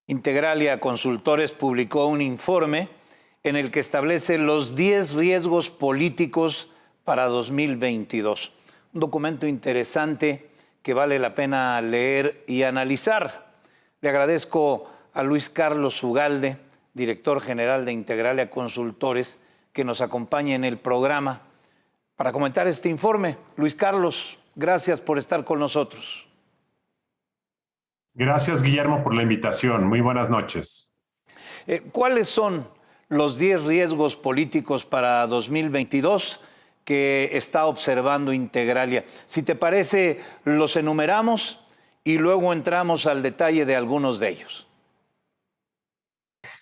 Integralia Consultores publicó un informe en el que establece los 10 riesgos políticos para 2022. Un documento interesante que vale la pena leer y analizar. Le agradezco a Luis Carlos Ugalde, director general de Integralia Consultores, que nos acompañe en el programa para comentar este informe. Luis Carlos, gracias por estar con nosotros. Gracias, Guillermo, por la invitación. Muy buenas noches. ¿Cuáles son los 10 riesgos políticos para 2022 que está observando Integralia? Si te parece, los enumeramos y luego entramos al detalle de algunos de ellos.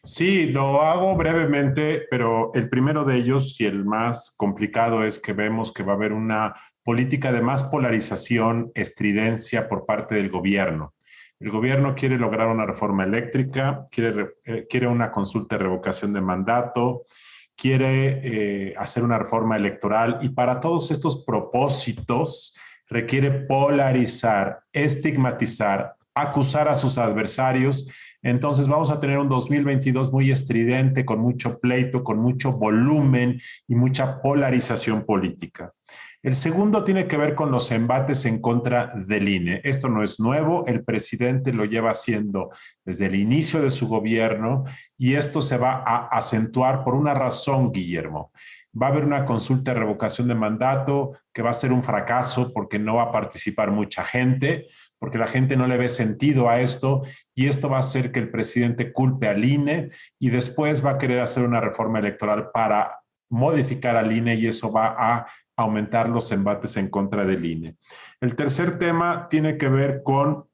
Sí, lo hago brevemente, pero el primero de ellos y el más complicado es que vemos que va a haber una política de más polarización, estridencia por parte del gobierno. El gobierno quiere lograr una reforma eléctrica, quiere una consulta de revocación de mandato, quiere hacer una reforma electoral y para todos estos propósitos requiere polarizar, estigmatizar, acusar a sus adversarios. Entonces vamos a tener un 2022 muy estridente, con mucho pleito, con mucho volumen y mucha polarización política. El segundo tiene que ver con los embates en contra del INE. Esto no es nuevo, el presidente lo lleva haciendo desde el inicio de su gobierno y esto se va a acentuar por una razón, Guillermo. Va a haber una consulta de revocación de mandato que va a ser un fracaso porque no va a participar mucha gente, porque la gente no le ve sentido a esto y esto va a hacer que el presidente culpe al INE y después va a querer hacer una reforma electoral para modificar al INE y eso va a aumentar los embates en contra del INE. El tercer tema tiene que ver con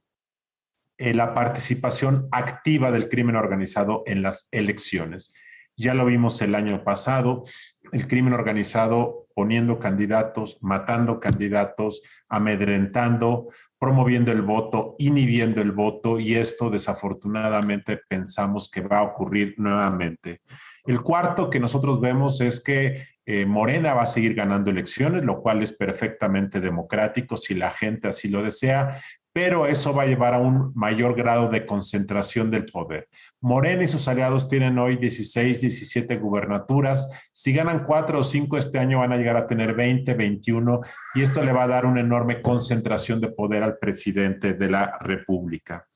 la participación activa del crimen organizado en las elecciones. Ya lo vimos el año pasado, el crimen organizado poniendo candidatos, matando candidatos, amedrentando, promoviendo el voto, inhibiendo el voto y esto desafortunadamente pensamos que va a ocurrir nuevamente. El cuarto que nosotros vemos es que Morena va a seguir ganando elecciones, lo cual es perfectamente democrático si la gente así lo desea, pero eso va a llevar a un mayor grado de concentración del poder. Morena y sus aliados tienen hoy 16, 17 gubernaturas. Si ganan 4 o 5 este año van a llegar a tener 20, 21 y esto le va a dar una enorme concentración de poder al presidente de la República.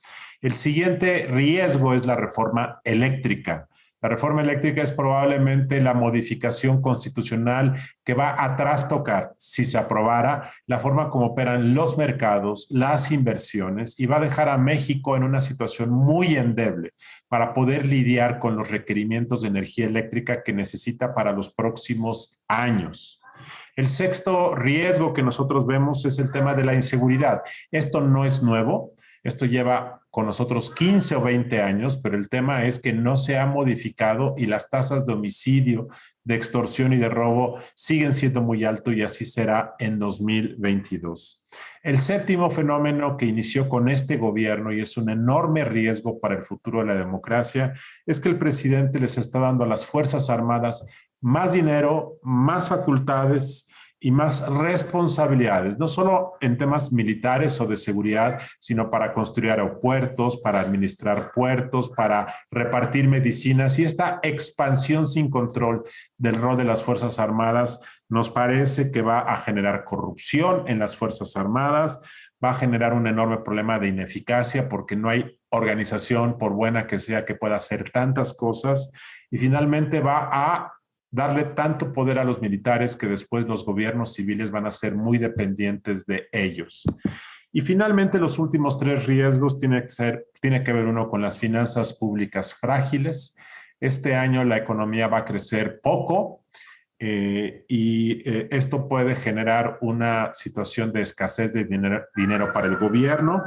El siguiente riesgo es la reforma eléctrica. La reforma eléctrica es probablemente la modificación constitucional que va a trastocar, si se aprobara, la forma como operan los mercados, las inversiones y va a dejar a México en una situación muy endeble para poder lidiar con los requerimientos de energía eléctrica que necesita para los próximos años. El sexto riesgo que nosotros vemos es el tema de la inseguridad. Esto no es nuevo. Esto lleva con nosotros 15 o 20 años, pero el tema es que no se ha modificado y las tasas de homicidio, de extorsión y de robo siguen siendo muy altos y así será en 2022. El séptimo fenómeno que inició con este gobierno y es un enorme riesgo para el futuro de la democracia es que el presidente les está dando a las Fuerzas Armadas más dinero, más facultades y más responsabilidades, no solo en temas militares o de seguridad, sino para construir aeropuertos, para administrar puertos, para repartir medicinas. Y esta expansión sin control del rol de las Fuerzas Armadas nos parece que va a generar corrupción en las Fuerzas Armadas, va a generar un enorme problema de ineficacia porque no hay organización, por buena que sea, que pueda hacer tantas cosas. Y finalmente va a darle tanto poder a los militares que después los gobiernos civiles van a ser muy dependientes de ellos. Y finalmente los últimos tres riesgos tiene que ver uno con las finanzas públicas frágiles. Este año la economía va a crecer poco esto puede generar una situación de escasez de dinero para el gobierno.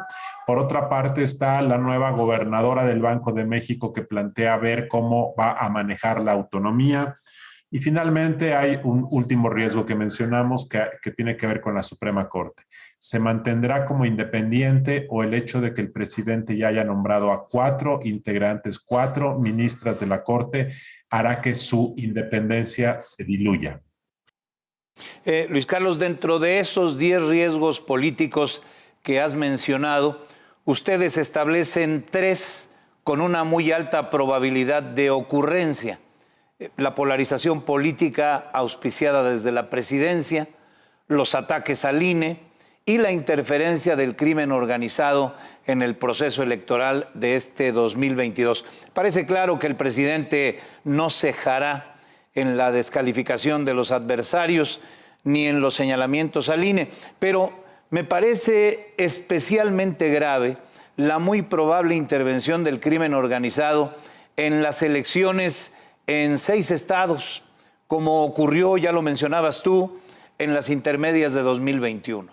Por otra parte está la nueva gobernadora del Banco de México que plantea ver cómo va a manejar la autonomía. Y finalmente hay un último riesgo que mencionamos que tiene que ver con la Suprema Corte. ¿Se mantendrá como independiente o el hecho de que el presidente ya haya nombrado a 4 integrantes, 4 ministras de la Corte, hará que su independencia se diluya? Luis Carlos, dentro de esos 10 riesgos políticos que has mencionado, ustedes establecen 3 con una muy alta probabilidad de ocurrencia. La polarización política auspiciada desde la presidencia, los ataques al INE y la interferencia del crimen organizado en el proceso electoral de este 2022. Parece claro que el presidente no cejará en la descalificación de los adversarios ni en los señalamientos al INE, pero me parece especialmente grave la muy probable intervención del crimen organizado en las elecciones en 6 estados, como ocurrió, ya lo mencionabas tú, en las intermedias de 2021.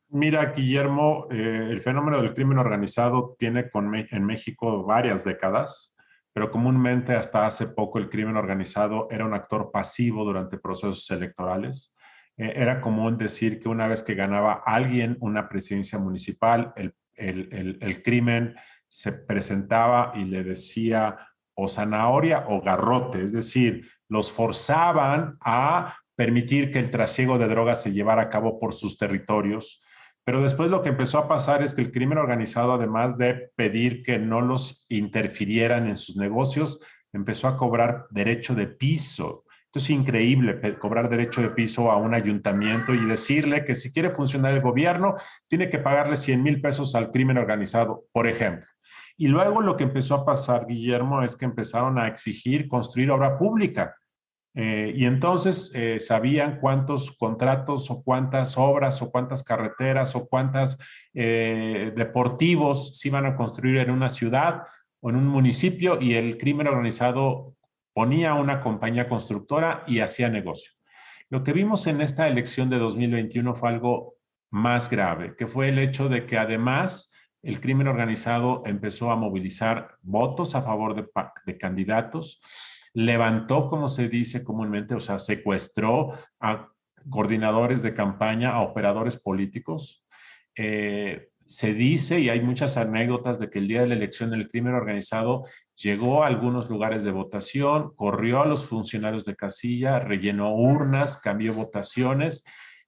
Mira, Guillermo, el fenómeno del crimen organizado tiene en México varias décadas, pero comúnmente hasta hace poco el crimen organizado era un actor pasivo durante procesos electorales. Era común decir que una vez que ganaba alguien una presidencia municipal, el crimen se presentaba y le decía o zanahoria o garrote, es decir, los forzaban a permitir que el trasiego de drogas se llevara a cabo por sus territorios. Pero después lo que empezó a pasar es que el crimen organizado, además de pedir que no los interfirieran en sus negocios, empezó a cobrar derecho de piso. Esto es increíble, cobrar derecho de piso a un ayuntamiento y decirle que si quiere funcionar el gobierno, tiene que pagarle 100,000 pesos al crimen organizado, por ejemplo. Y luego lo que empezó a pasar, Guillermo, es que empezaron a exigir construir obra pública. Y entonces sabían cuántos contratos o cuántas obras o cuántas carreteras o cuántos deportivos se iban a construir en una ciudad o en un municipio, y el crimen organizado ponía una compañía constructora y hacía negocio. Lo que vimos en esta elección de 2021 fue algo más grave, que fue el hecho de que además el crimen organizado empezó a movilizar votos a favor de candidatos, levantó, como se dice comúnmente, o sea, secuestró a coordinadores de campaña, a operadores políticos. Se dice, y hay muchas anécdotas, de que el día de la elección el crimen organizado llegó a algunos lugares de votación, corrió a los funcionarios de casilla, rellenó urnas, cambió votaciones,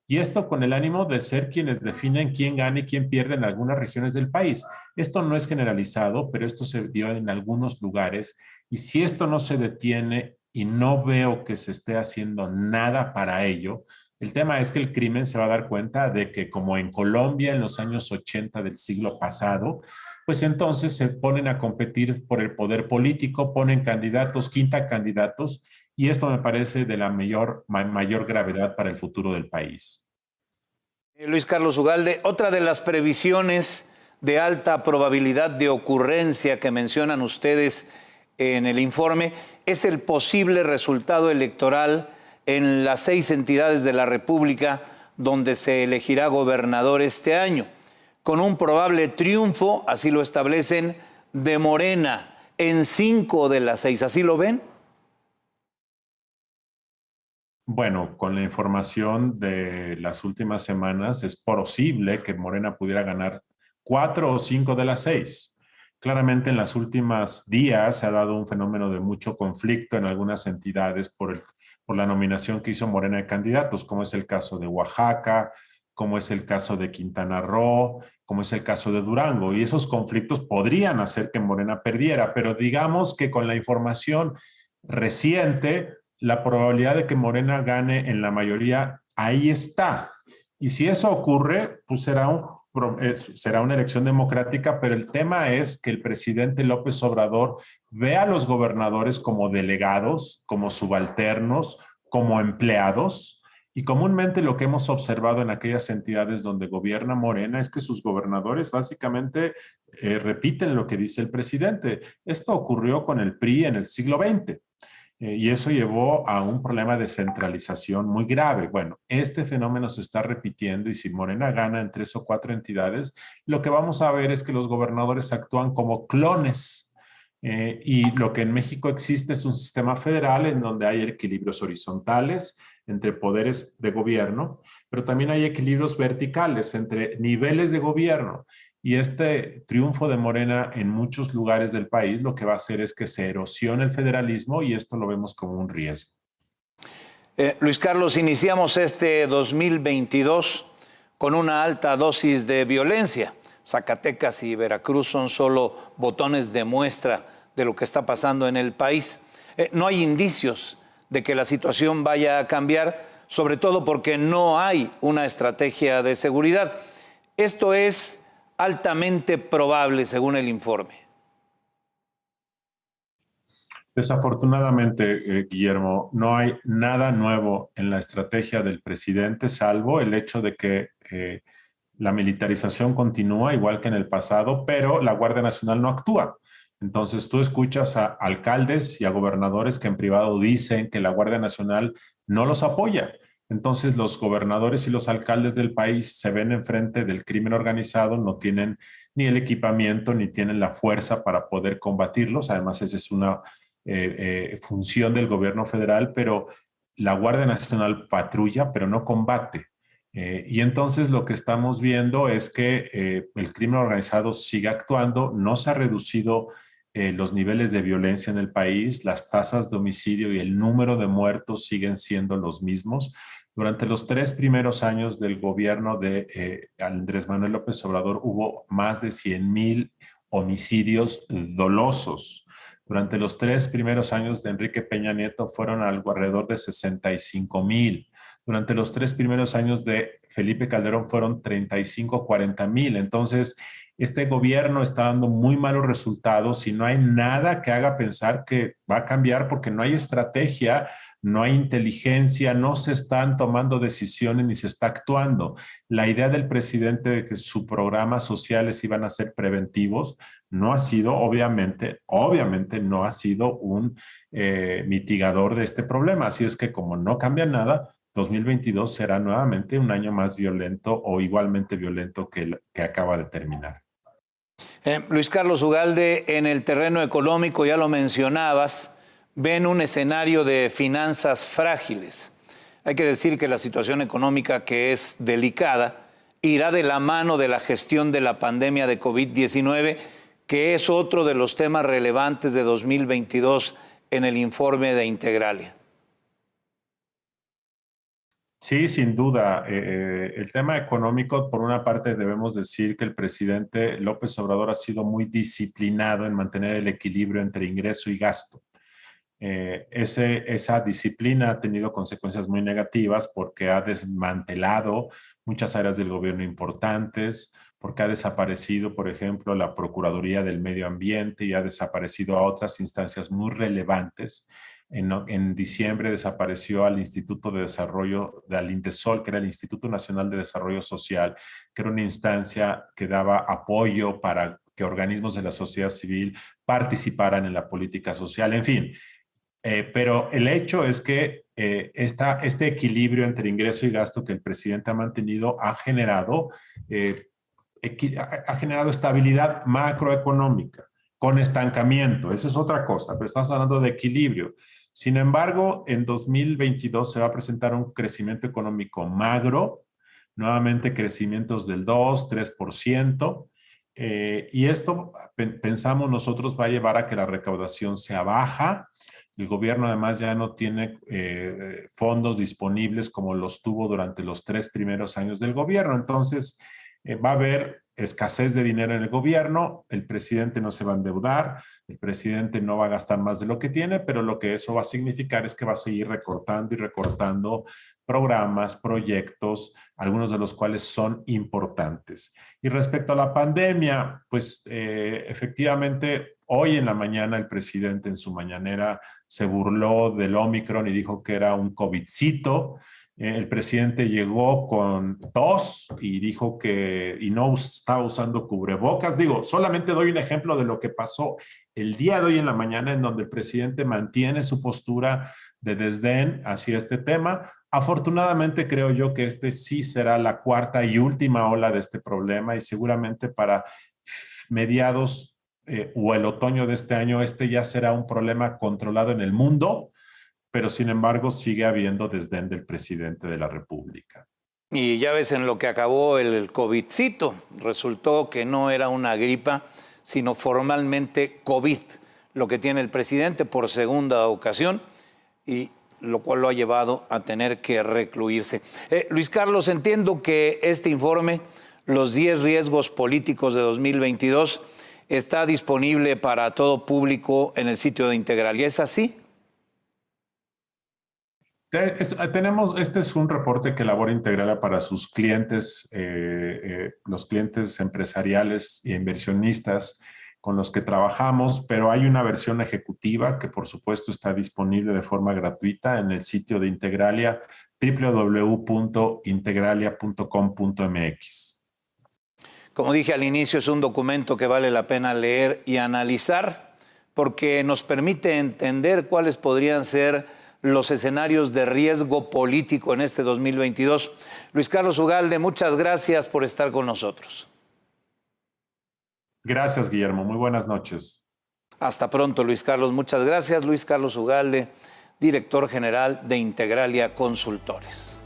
y esto con el ánimo de ser quienes definen quién gana y quién pierde en algunas regiones del país. Esto no es generalizado, pero esto se dio en algunos lugares, y si esto no se detiene y no veo que se esté haciendo nada para ello, el tema es que el crimen se va a dar cuenta de que, como en Colombia en los años 80 del siglo pasado, pues entonces se ponen a competir por el poder político, ponen candidatos, quinta candidatos, y esto me parece de la mayor gravedad para el futuro del país. Luis Carlos Ugalde, otra de las previsiones de alta probabilidad de ocurrencia que mencionan ustedes en el informe es el posible resultado electoral en las 6 entidades de la República donde se elegirá gobernador este año, con un probable triunfo, así lo establecen, de Morena en 5 de las 6. ¿Así lo ven? Bueno, con la información de las últimas semanas es posible que Morena pudiera ganar 4 o 5 de las 6. Claramente en los últimos días se ha dado un fenómeno de mucho conflicto en algunas entidades por la nominación que hizo Morena de candidatos, como es el caso de Oaxaca, como es el caso de Quintana Roo, como es el caso de Durango. Y esos conflictos podrían hacer que Morena perdiera, pero digamos que con la información reciente, la probabilidad de que Morena gane en la mayoría, ahí está. Y si eso ocurre, pues será una elección democrática, pero el tema es que el presidente López Obrador ve a los gobernadores como delegados, como subalternos, como empleados, y comúnmente lo que hemos observado en aquellas entidades donde gobierna Morena es que sus gobernadores básicamente repiten lo que dice el presidente. Esto ocurrió con el PRI en el siglo XX. Y eso llevó a un problema de centralización muy grave. Bueno, este fenómeno se está repitiendo, y si Morena gana en 3 o 4 entidades, lo que vamos a ver es que los gobernadores actúan como clones. Y lo que en México existe es un sistema federal en donde hay equilibrios horizontales entre poderes de gobierno, pero también hay equilibrios verticales entre niveles de gobierno. Y este triunfo de Morena en muchos lugares del país lo que va a hacer es que se erosione el federalismo, y esto lo vemos como un riesgo. Luis Carlos, iniciamos este 2022 con una alta dosis de violencia, Zacatecas y Veracruz son solo botones de muestra de lo que está pasando en el país. No hay indicios de que la situación vaya a cambiar, sobre todo porque no hay una estrategia de seguridad. Esto es altamente probable, según el informe. Desafortunadamente, Guillermo, no hay nada nuevo en la estrategia del presidente, salvo el hecho de que la militarización continúa igual que en el pasado, pero la Guardia Nacional no actúa. Entonces tú escuchas a alcaldes y a gobernadores que en privado dicen que la Guardia Nacional no los apoya. Entonces los gobernadores y los alcaldes del país se ven enfrente del crimen organizado, no tienen ni el equipamiento ni tienen la fuerza para poder combatirlos. Además, esa es una función del gobierno federal, pero la Guardia Nacional patrulla, pero no combate. Y entonces lo que estamos viendo es que el crimen organizado sigue actuando, no se ha reducido los niveles de violencia en el país, las tasas de homicidio y el número de muertos siguen siendo los mismos. Durante los 3 primeros años del gobierno de Andrés Manuel López Obrador hubo más de 100,000 homicidios dolosos. Durante los 3 primeros años de Enrique Peña Nieto fueron alrededor de 65,000. Durante los 3 primeros años de Felipe Calderón fueron 35, 40,000. Entonces, este gobierno está dando muy malos resultados y no hay nada que haga pensar que va a cambiar porque no hay estrategia, no hay inteligencia, no se están tomando decisiones ni se está actuando. La idea del presidente de que sus programas sociales iban a ser preventivos no ha sido, obviamente no ha sido un mitigador de este problema. Así es que como no cambia nada, 2022 será nuevamente un año más violento o igualmente violento que el que acaba de terminar. Luis Carlos Ugalde, en el terreno económico, ya lo mencionabas, ven un escenario de finanzas frágiles. Hay que decir que la situación económica, que es delicada, irá de la mano de la gestión de la pandemia de COVID-19, que es otro de los temas relevantes de 2022 en el informe de Integralia. Sí, sin duda. El tema económico, por una parte, debemos decir que el presidente López Obrador ha sido muy disciplinado en mantener el equilibrio entre ingreso y gasto. Esa disciplina ha tenido consecuencias muy negativas porque ha desmantelado muchas áreas del gobierno importantes, porque ha desaparecido, por ejemplo, la Procuraduría del Medio Ambiente y ha desaparecido a otras instancias muy relevantes. En diciembre desapareció al Instituto de Desarrollo, al INDESOL, que era el Instituto Nacional de Desarrollo Social, que era una instancia que daba apoyo para que organismos de la sociedad civil participaran en la política social. En fin, pero el hecho es que este equilibrio entre ingreso y gasto que el presidente ha mantenido ha generado estabilidad macroeconómica con estancamiento. Eso es otra cosa, pero estamos hablando de equilibrio. Sin embargo, en 2022 se va a presentar un crecimiento económico magro, nuevamente crecimientos del 2, 3%, y esto pensamos nosotros va a llevar a que la recaudación sea baja. El gobierno además ya no tiene fondos disponibles como los tuvo durante los 3 primeros años del gobierno. Entonces, va a haber escasez de dinero en el gobierno, el presidente no se va a endeudar, el presidente no va a gastar más de lo que tiene, pero lo que eso va a significar es que va a seguir recortando y recortando programas, proyectos, algunos de los cuales son importantes. Y respecto a la pandemia, pues efectivamente, hoy en la mañana el presidente en su mañanera se burló del Omicron y dijo que era un COVIDcito. El presidente llegó con tos y dijo que no estaba usando cubrebocas. Digo, solamente doy un ejemplo de lo que pasó el día de hoy en la mañana, en donde el presidente mantiene su postura de desdén hacia este tema. Afortunadamente creo yo que este sí será la cuarta y última ola de este problema y seguramente para mediados o el otoño de este año este ya será un problema controlado en el mundo, pero sin embargo sigue habiendo desdén del presidente de la República. Y ya ves en lo que acabó el COVIDcito, resultó que no era una gripa, sino formalmente COVID, lo que tiene el presidente por segunda ocasión, y lo cual lo ha llevado a tener que recluirse. Luis Carlos, entiendo que este informe los 10 riesgos políticos de 2022, está disponible para todo público en el sitio de Integralia. ¿Es así? Este es un reporte que elabora Integralia para sus clientes, los clientes empresariales e inversionistas con los que trabajamos, pero hay una versión ejecutiva que por supuesto está disponible de forma gratuita en el sitio de Integralia, www.integralia.com.mx. Como dije al inicio, es un documento que vale la pena leer y analizar porque nos permite entender cuáles podrían ser los escenarios de riesgo político en este 2022. Luis Carlos Ugalde, muchas gracias por estar con nosotros. Gracias, Guillermo. Muy buenas noches. Hasta pronto, Luis Carlos. Muchas gracias. Luis Carlos Ugalde, director general de Integralia Consultores.